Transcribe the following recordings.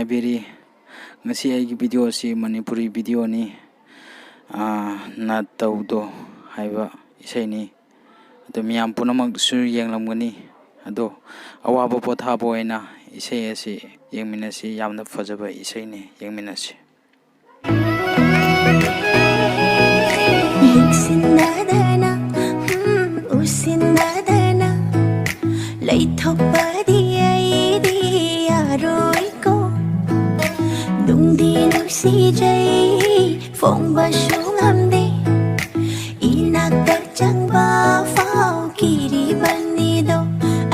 nungaibiri ngasi ai video si Manipuri video ni na taudo haiba isai ni ado miyam punamak su yenglamgani ado awaba pothabo aina isai asi yengminasi yamna fajaba isai ni yengminasi Sinadana, usinadana, lay thopadi ay di aroy ko. Nung di nugsijay, phong ba siyong hamdi, inagdarjang ba phao kiriban nido,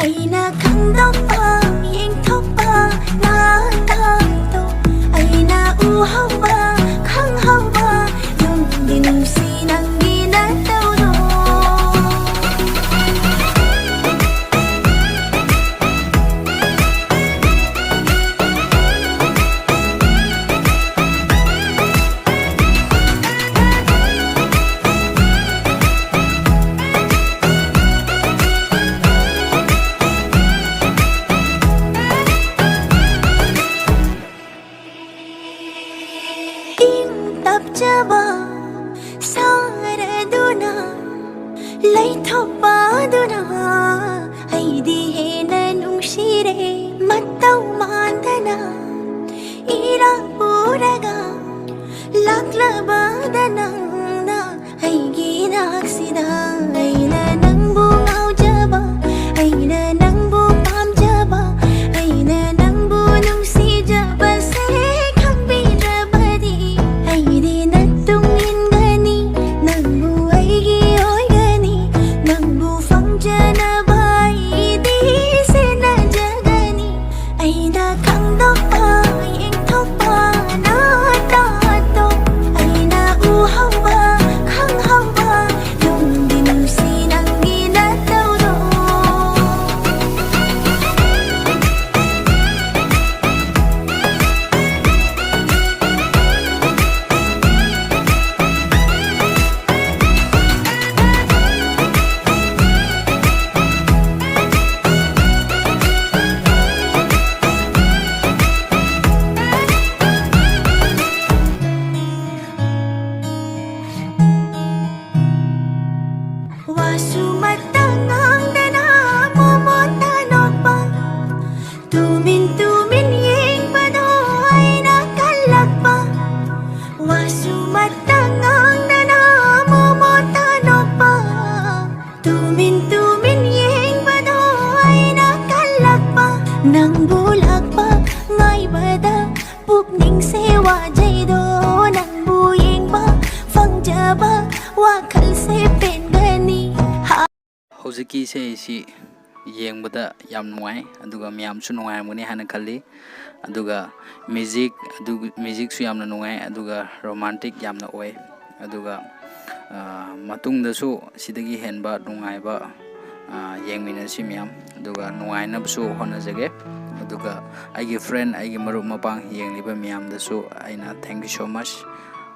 ay nakangdang pa, yeng thopa na tanto, ay nauhaw ba, kanghaw ba, nung di nungsinang Jaba saraduna lay thopaduna ay di hena nungsire mataw mandana ira puraga laklabadana na ay ginaksida ay na nang bungaw jaba ay na nang bupam jaba ay na nang bunong si jaba se nang bulag pa ngay bada pupning sewa jaido nang buying ba phang jaba wakal se pengani hojiki se si yengbada yam nuai aduga miyam su nuai muni hana khalli aduga music su yamna nuai aduga romantic yamna oi aduga matungda su sidagi henba nuai ba yengminasi miyam aduga nuaina su honajage aduga aigi friend aigi marup mapang yengliba miyam dasu aina thank you so much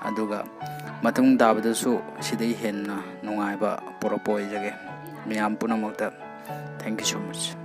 aduga matung dabada su sidai henna nuaiba poropoy jage miyam punamakta thank you so much.